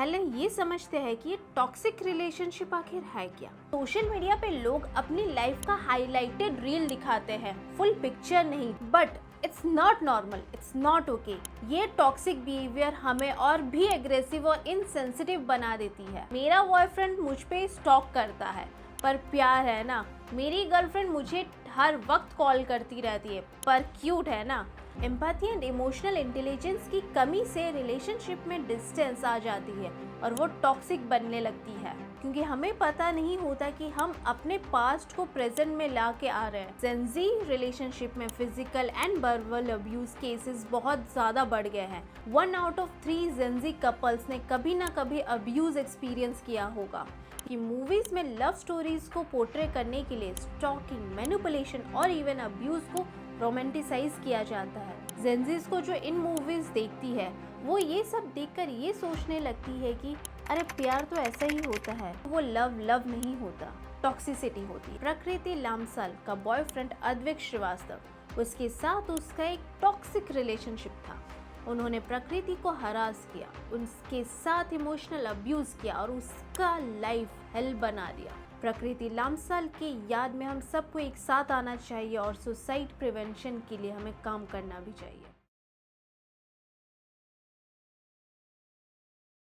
पहले ये समझते हैं कि ये टॉक्सिक रिलेशनशिप आखिर है क्या। सोशल मीडिया पे लोग अपनी लाइफ का हाईलाइटेड रील दिखाते हैं, फुल पिक्चर नहीं। But it's not normal, it's not okay. ये टॉक्सिक बिहेवियर हमें और भी एग्रेसिव और इनसेंसिटिव बना देती है। मेरा बॉयफ्रेंड मुझ पे स्टॉक करता है पर प्यार है ना। मेरी गर्लफ्रेंड मुझे हर वक्त कॉल करती रहती है पर क्यूट है ना। एम्पैथी एंड इमोशनल इंटेलिजेंस की कमी से रिलेशनशिप में डिस्टेंस आ जाती है और वो टॉक्सिक बनने लगती है, क्योंकि हमें पता नहीं होता कि हम अपने पास्ट को प्रेजेंट में ला के आ रहे हैं। जेन ज़ी रिलेशनशिप में physical and verbal abuse cases बहुत ज़्यादा बढ़ गए हैं। 1 out of 3 Gen Z couples ने कभी ना कभी अब्यूज एक्सपीरियंस किया होगा। कि मूवीज में लव स्टोरीज को पोर्ट्रे करने के लिए स्टॉकिंग, मैनिपुलेशन और इवन अब्यूज को रोमांटिसाइज किया जाता है। जेन ज़ीज को जो इन मूवीज देखती है वो ये सब देखकर ये सोचने लगती है कि अरे प्यार तो ऐसा ही होता है, वो लव नहीं होता, टॉक्सिसिटी होती है। प्रकृति लामसाल का बॉयफ्रेंड अद्वैत श्रीवास्तव, उसके साथ उसका एक टॉक्सिक रिलेशनशिप था। उन्होंने प्रकृति को हरास किया, उसके साथ इमोशनल अब्यूज किया और उसका लाइफ हेल बना दिया। प्रकृति लामसाल की याद में हम सबको एक साथ आना चाहिए और सुसाइड प्रिवेंशन के लिए हमें काम करना भी चाहिए।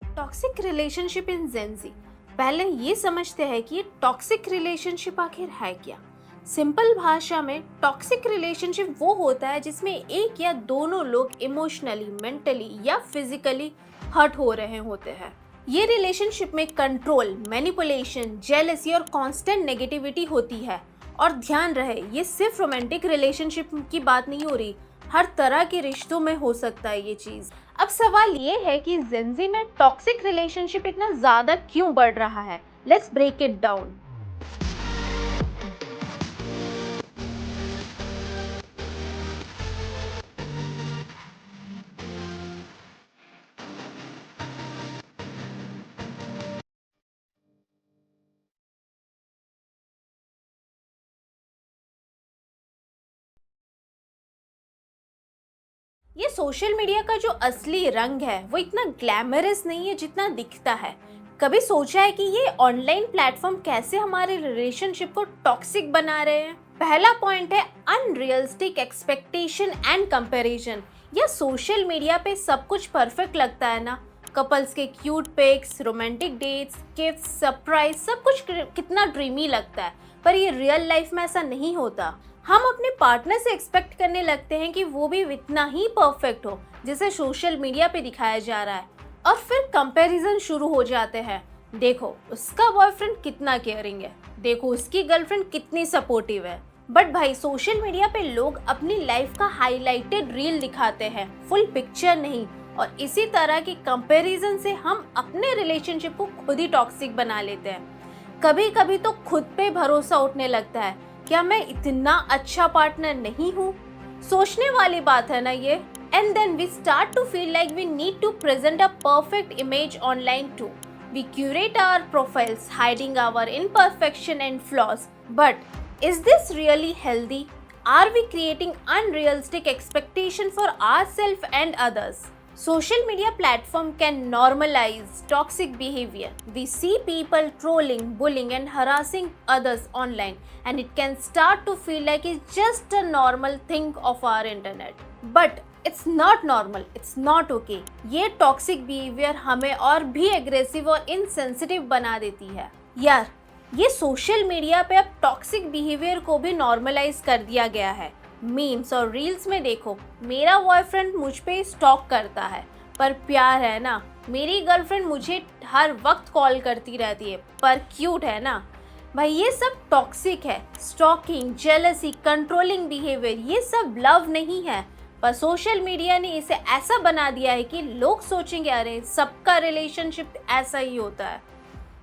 टॉक्सिक रिलेशनशिप इन जेन ज़ी। पहले ये समझते हैं कि ये टॉक्सिक रिलेशनशिप आखिर है क्या। सिंपल भाषा में टॉक्सिक रिलेशनशिप वो होता है जिसमें एक या दोनों लोग इमोशनली, मेंटली या फिजिकली हर्ट हो रहे होते हैं। ये रिलेशनशिप में कंट्रोल, मैनिपुलेशन, जेलसी और कांस्टेंट नेगेटिविटी होती है। और ध्यान रहे, ये सिर्फ रोमांटिक रिलेशनशिप की बात नहीं हो रही, हर तरह के रिश्तों में हो सकता है ये चीज़। अब सवाल ये है कि जेन ज़ी में टॉक्सिक रिलेशनशिप इतना ज़्यादा क्यों बढ़ रहा है। Let's break it down. ये सोशल मीडिया का जो असली रंग है वो इतना ग्लैमरस नहीं है जितना दिखता है। कभी सोचा है कि ये ऑनलाइन प्लेटफॉर्म कैसे हमारे रिलेशनशिप को टॉक्सिक बना रहे हैं। पहला पॉइंट है अनरियलिस्टिक एक्सपेक्टेशन एंड कंपैरिजन। या सोशल मीडिया पे सब कुछ परफेक्ट लगता है ना, कपल्स के cute pics, romantic dates, gift, surprise, सब कुछ कितना ड्रीमी लगता है। पर ये रियल लाइफ में ऐसा नहीं होता। हम अपने पार्टनर से एक्सपेक्ट करने लगते हैं कि वो भी इतना ही परफेक्ट हो जिसे सोशल मीडिया पे दिखाया जा रहा है, और फिर कंपैरिजन शुरू हो जाते हैं। देखो उसका बॉयफ्रेंड कितना केयरिंग है, देखो उसकी गर्लफ्रेंड कितनी सपोर्टिव है। बट भाई, सोशल मीडिया पे लोग अपनी लाइफ का हाईलाइटेड रील दिखाते हैं, फुल पिक्चर नहीं। और इसी तरह की कंपैरिजन से हम अपने रिलेशनशिप को खुद ही टॉक्सिक बना लेते हैं। कभी कभी तो खुद पे भरोसा उठने लगता है, क्या मैं इतना अच्छा पार्टनर नहीं हूँ। सोचने वाली बात है ना ये। And then we start to feel like we need to present a perfect image online too. We curate our profiles, hiding our imperfection and flaws. But is this really healthy? Are we creating unrealistic expectation for ourselves and others? Social media platform can normalize toxic behavior. We see people trolling, bullying and harassing others online, and it can start to feel like it's just a normal thing of our internet. But it's not normal, it's not okay. ये toxic behavior हमें और भी aggressive और insensitive बना देती है। यार, ये सोशल मीडिया पे अब टॉक्सिक बिहेवियर को भी नॉर्मलाइज कर दिया गया है। मीम्स और रील्स में देखो, मेरा बॉयफ्रेंड मुझ पे स्टॉक करता है पर प्यार है ना। मेरी गर्लफ्रेंड मुझे हर वक्त कॉल करती रहती है पर क्यूट है ना। भाई, ये सब टॉक्सिक है। स्टॉकिंग, जेलसी, कंट्रोलिंग बिहेवियर, ये सब लव नहीं है। पर सोशल मीडिया ने इसे ऐसा बना दिया है कि लोग सोचेंगे अरे सबका रिलेशनशिप ऐसा ही होता है,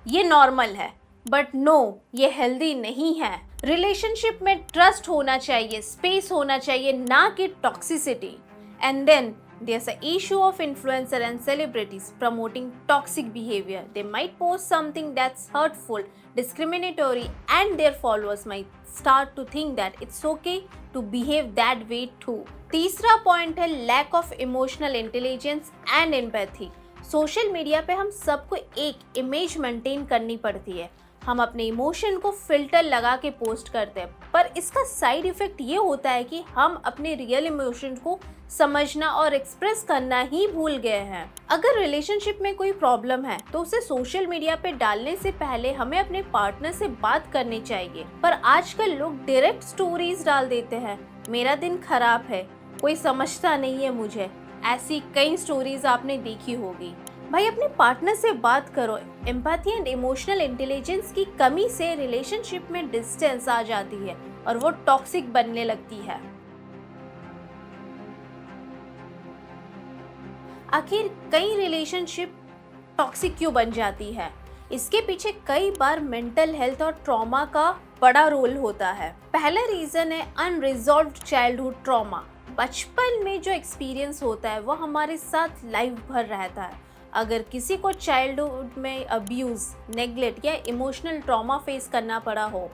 ये नॉर्मल है। बट नो, ये हेल्दी नहीं है। रिलेशनशिप में ट्रस्ट होना चाहिए, स्पेस होना चाहिए, ना कि toxicity. And then there's an issue of influencer and celebrities promoting toxic behavior. They might post something that's hurtful, discriminatory, and their followers might start to think that it's okay to behave that way too. तीसरा point है lack of emotional intelligence and empathy. Social media पे हम सबको एक image maintain करनी पड़ती है। हम अपने इमोशन को फिल्टर लगा के पोस्ट करते हैं, पर इसका साइड इफेक्ट ये होता है कि हम अपने रियल इमोशन को समझना और एक्सप्रेस करना ही भूल गए हैं। अगर रिलेशनशिप में कोई प्रॉब्लम है तो उसे सोशल मीडिया पे डालने से पहले हमें अपने पार्टनर से बात करनी चाहिए। पर आजकल लोग डायरेक्ट स्टोरीज डाल देते हैं, मेरा दिन खराब है, कोई समझता नहीं है मुझे। ऐसी कई स्टोरीज आपने देखी होगी। भाई अपने पार्टनर से बात करो। एम्पैथी एंड इमोशनल इंटेलिजेंस की कमी से रिलेशनशिप में डिस्टेंस आ जाती है और वो टॉक्सिक बनने लगती है। आखिर कई रिलेशनशिप टॉक्सिक क्यों बन जाती है? इसके पीछे कई बार मेंटल हेल्थ और ट्रॉमा का बड़ा रोल होता है। पहला रीजन है अनरिजॉल्व्ड चाइल्डहुड ट्रॉमा। बचपन में जो एक्सपीरियंस होता है वो हमारे साथ लाइफ भर रहता है। अगर किसी को चाइल्डहुड में अब्यूज़, नेग्लेक्ट या इमोशनल ट्रॉमा फेस करना पड़ा हो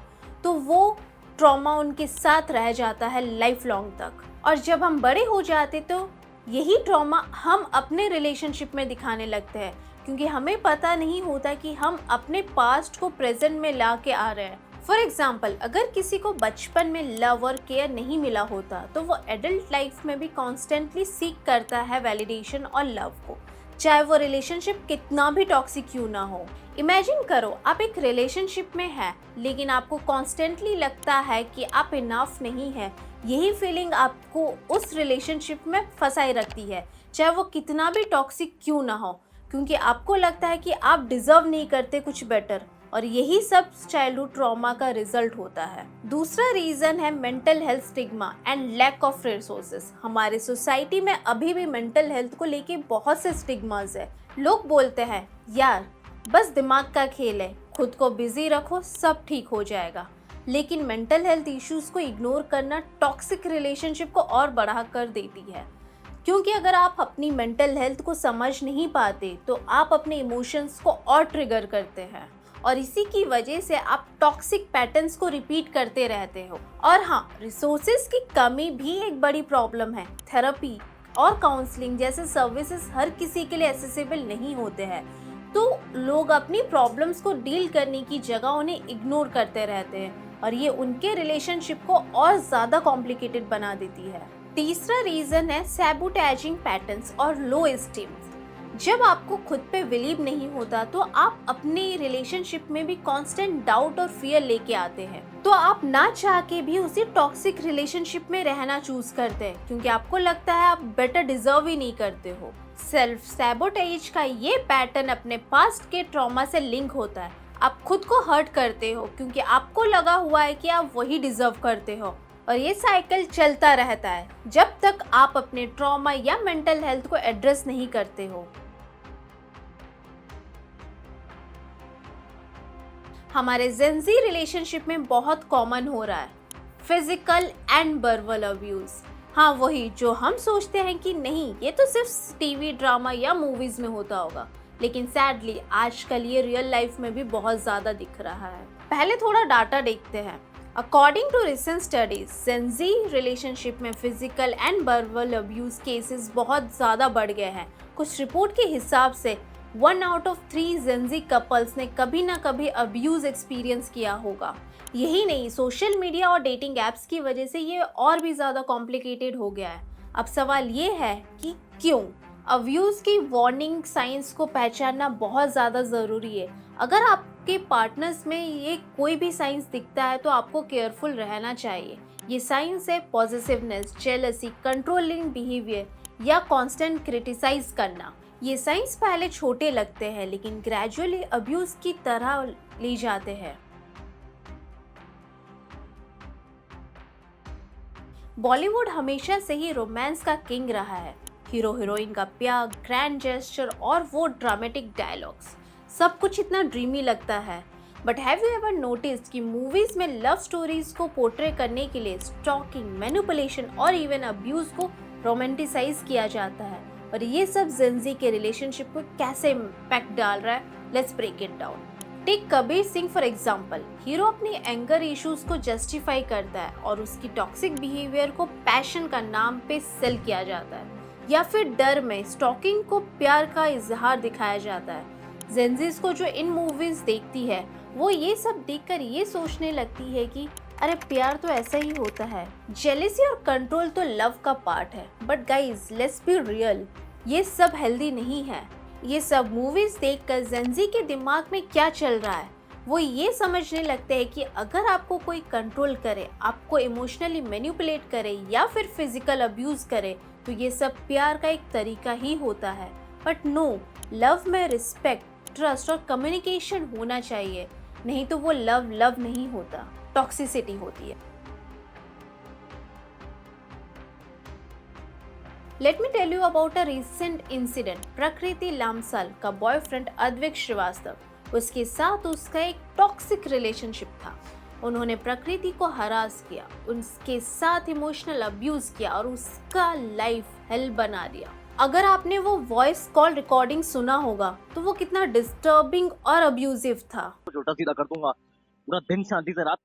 तो वो ट्रॉमा उनके साथ रह जाता है लाइफ लॉन्ग तक। और जब हम बड़े हो जाते तो यही ट्रॉमा हम अपने रिलेशनशिप में दिखाने लगते हैं, क्योंकि हमें पता नहीं होता कि हम अपने पास्ट को प्रेजेंट में ला के आ रहे हैं। फॉर एग्जाम्पल, अगर किसी को बचपन में लव और केयर नहीं मिला होता तो वो एडल्ट लाइफ में भी कॉन्स्टेंटली सीख करता है वैलिडेशन और लव को, चाहे वो रिलेशनशिप कितना भी टॉक्सिक क्यों ना हो। इमेजिन करो आप एक रिलेशनशिप में हैं लेकिन आपको कॉन्स्टेंटली लगता है कि आप इनफ नहीं है। यही फीलिंग आपको उस रिलेशनशिप में फंसाए रखती है, चाहे वो कितना भी टॉक्सिक क्यों ना हो, क्योंकि आपको लगता है कि आप डिजर्व नहीं करते कुछ बेटर। और यही सब चाइल्डहुड ट्रॉमा का रिजल्ट होता है। दूसरा रीजन है mental health stigma and lack of resources. हमारे सोसाइटी में अभी भी मेंटल हेल्थ को लेके बहुत से स्टिग्मास है। लोग बोलते हैं यार बस दिमाग का खेल है, खुद को बिजी रखो सब ठीक हो जाएगा। लेकिन मेंटल हेल्थ इश्यूज को इग्नोर करना टॉक्सिक रिलेशनशिप को और बढ़ा कर देती है, क्योंकि अगर आप अपनी मेंटल हेल्थ को समझ नहीं पाते तो आप अपने इमोशंस को और ट्रिगर करते हैं और इसी की वजह से आप टॉक्सिक पैटर्न्स को रिपीट करते रहते हो। और हाँ, रिसोर्सेज की कमी भी एक बड़ी प्रॉब्लम है। थेरेपी और काउंसलिंग जैसे सर्विसेज हर किसी के लिए एक्सेसिबल नहीं होते हैं, तो लोग अपनी प्रॉब्लम्स को डील करने की जगह उन्हें इग्नोर करते रहते हैं और ये उनके रिलेशनशिप को और ज़्यादा कॉम्प्लिकेटेड बना देती है। तीसरा रीज़न है सैबोटेजिंग पैटर्न्स और लो एस्टीम। जब आपको खुद पे बिलीव नहीं होता तो आप अपने रिलेशनशिप में भी कांस्टेंट डाउट और फियर लेके आते हैं, तो आप ना चाह के भी उसी टॉक्सिक रिलेशनशिप में रहना चूज करते हैं, क्योंकि आपको लगता है आप बेटर डिजर्व ही नहीं करते हो। सेल्फ सैबोटेज का ये पैटर्न अपने पास्ट के ट्रॉमा से लिंक होता है। आप खुद को हर्ट करते हो क्योंकि आपको लगा हुआ है कि आप वही डिजर्व करते हो, और ये साइकिल चलता रहता है जब तक आप अपने ट्रॉमा या मेंटल हेल्थ को एड्रेस नहीं करते हो। हमारे जेंजी रिलेशनशिप में बहुत कॉमन हो रहा है फिजिकल एंड वर्बल अब्यूज। हाँ, वही जो हम सोचते हैं कि नहीं ये तो सिर्फ टीवी ड्रामा या मूवीज में होता होगा, लेकिन सैडली आजकल ये रियल लाइफ में भी बहुत ज़्यादा दिख रहा है। पहले थोड़ा डाटा देखते हैं। According to recent studies, gen Z relationship में physical and verbal abuse cases बहुत ज़्यादा बढ़ गए हैं। कुछ रिपोर्ट के हिसाब से 1 out of 3 जेंजी कपल्स ने कभी ना कभी अब्यूज एक्सपीरियंस किया होगा। यही नहीं, सोशल मीडिया और डेटिंग एप्स की वजह से ये और भी ज़्यादा कॉम्प्लिकेटेड हो गया है। अब सवाल ये है कि क्यों? अब्यूज की वार्निंग साइंस को पहचानना बहुत ज़्यादा ज़रूरी है। अगर आपके पार्टनर्स में ये कोई भी साइंस दिखता है तो आपको केयरफुल रहना चाहिए। ये साइंस है पॉजिटिवनेस, जेलसी, कंट्रोलिंग बिहेवियर या कांस्टेंट क्रिटिसाइज करना। ये साइंस पहले छोटे लगते हैं लेकिन ग्रेजुअली अब्यूज की तरह ले जाते हैं। बॉलीवुड हमेशा से ही रोमांस का किंग रहा है। हीरो हीरोइन का प्यार, ग्रैंड जेस्चर और वो ड्रामेटिक डायलॉग्स, सब कुछ इतना ड्रीमी लगता है। But have you ever noticed कि मूवीज में लव स्टोरीज को पोर्ट्रे करने के लिए स्टॉकिंग, मैनिपुलेशन और इवन अब्यूज को रोमांटिसाइज किया जाता है, और ये सब जेंजी के रिलेशनशिप को कैसे इम्पैक्ट डाल रहा है? Let's break it down. Take Kabir Singh for example. Hero अपनी एंगर इश्यूज को जस्टिफाई करता है और उसकी टॉक्सिक बिहेवियर को पैशन का नाम पे सेल किया जाता है। या फिर डर में स्टॉकिंग को प्यार का इजहार दिखाया जाता है। जेंजीज को जो इन मूवीज देखती है वो ये सब देखकर ये सोचने लगती है कि अरे प्यार तो ऐसा ही होता है। जेलेसी और कंट्रोल तो लव का पार्ट है, but guys let's be real, ये सब हेल्दी नहीं है। ये सब मूवीज देखकर जेंजी के दिमाग में क्या चल रहा है, वो ये समझने लगते हैं कि अगर आपको कोई कंट्रोल करे, आपको इमोशनली मैनिपुलेट करे या फिर फिजिकल अब्यूज करे तो ये सब प्यार का एक तरीका ही होता है। बट नो, लव में रिस्पेक्ट, ट्रस्ट और कम्युनिकेशन होना चाहिए, नहीं तो वो लव नहीं होता, टॉक्सिसिटी होती है। Let me tell you about a recent incident. Prakriti Lamsal का बॉयफ्रेंड अद्विक श्रीवास्तव, उसके साथ उसका एक टॉक्सिक रिलेशनशिप था। उन्होंने प्रकृति को हरास किया, उसके साथ इमोशनल अब्यूज किया और उसका लाइफ हेल बना दिया। अगर आपने वो वॉइस कॉल रिकॉर्डिंग सुना होगा तो वो कितना डिस्टर्बिंग और अब्यूजिव था। छोटा सीधा कर दूंगा, पूरा दिन शांति से, रात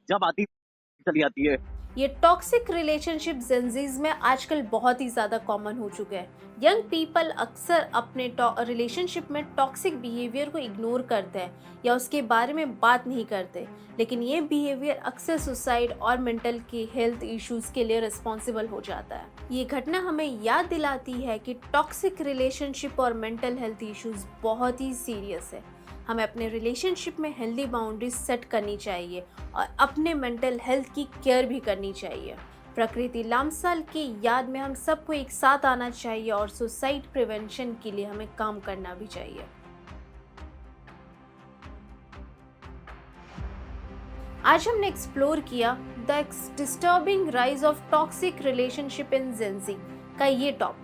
जब आती चली आती है। ये टॉक्सिक रिलेशनशिप जेंजीज में आजकल बहुत ही ज्यादा कॉमन हो चुके हैं। यंग पीपल अक्सर अपने रिलेशनशिप में टॉक्सिक बिहेवियर को इग्नोर करते हैं या उसके बारे में बात नहीं करते, लेकिन ये बिहेवियर अक्सर सुसाइड और मेंटल की हेल्थ इश्यूज के लिए रिस्पॉन्सिबल हो जाता है। ये घटना हमें याद दिलाती है कि टॉक्सिक रिलेशनशिप और मेंटल हेल्थ इश्यूज बहुत ही सीरियस है। हमें अपने रिलेशनशिप में हेल्दी बाउंड्रीज सेट करनी चाहिए और अपने मेंटल हेल्थ की केयर भी करनी चाहिए। प्रकृति लामसाल की याद में हम सबको एक साथ आना चाहिए और सुसाइड प्रिवेंशन के लिए हमें काम करना भी चाहिए। आज हमने एक्सप्लोर किया the disturbing rise of toxic relationship in Gen Z का ये टॉपिक।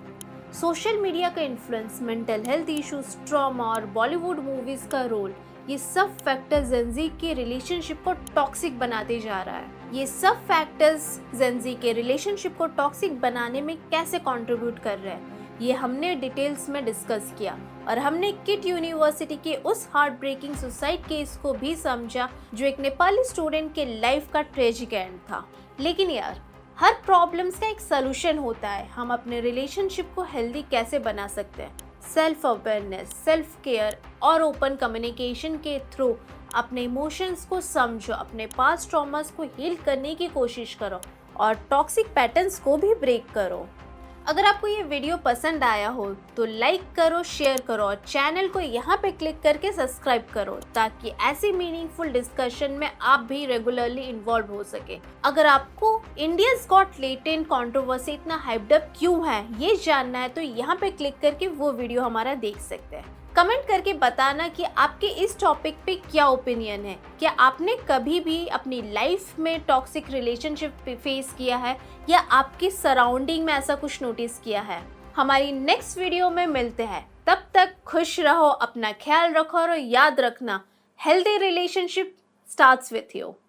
सोशल मीडिया का influence, mental health issues, trauma और बॉलीवुड मूवीज का रोल, ये सब फैक्टर्स जेंजी के रिलेशनशिप को टॉक्सिक बनाते जा रहा है। ये सब फैक्टर्स जेंजी के रिलेशनशिप को टॉक्सिक बनाने में कैसे कंट्रीब्यूट कर रहे हैं, ये हमने डिटेल्स में डिस्कस किया और हमने किट यूनिवर्सिटी के उस हार्ट ब्रेकिंग सुसाइड केस को भी समझा जो एक नेपाली स्टूडेंट के लाइफ का ट्रेजिक एंड था। लेकिन यार, हर प्रॉब्लम्स का एक सलूशन होता है। हम अपने रिलेशनशिप को हेल्दी कैसे बना सकते हैं? सेल्फ अवेयरनेस, सेल्फ केयर और ओपन कम्युनिकेशन के थ्रू अपने इमोशंस को समझो, अपने पास्ट ट्रॉमास को हील करने की कोशिश करो और टॉक्सिक पैटर्न्स को भी ब्रेक करो। अगर आपको ये वीडियो पसंद आया हो तो लाइक करो, शेयर करो और चैनल को यहाँ पे क्लिक करके सब्सक्राइब करो ताकि ऐसी मीनिंगफुल डिस्कशन में आप भी रेगुलरली इन्वॉल्व हो सके। अगर आपको इंडियाज गॉट लेटेंट कंट्रोवर्सी इतना हाइप्ड अप क्यों है ये जानना है तो यहाँ पे क्लिक करके वो वीडियो हमारा देख सकते हैं। कमेंट करके बताना कि आपके इस टॉपिक पे क्या ओपिनियन है। क्या आपने कभी भी अपनी लाइफ में टॉक्सिक रिलेशनशिप फेस किया है या आपकी सराउंडिंग में ऐसा कुछ नोटिस किया है? हमारी नेक्स्ट वीडियो में मिलते हैं, तब तक खुश रहो, अपना ख्याल रखो और याद रखना, healthy relationship starts with you.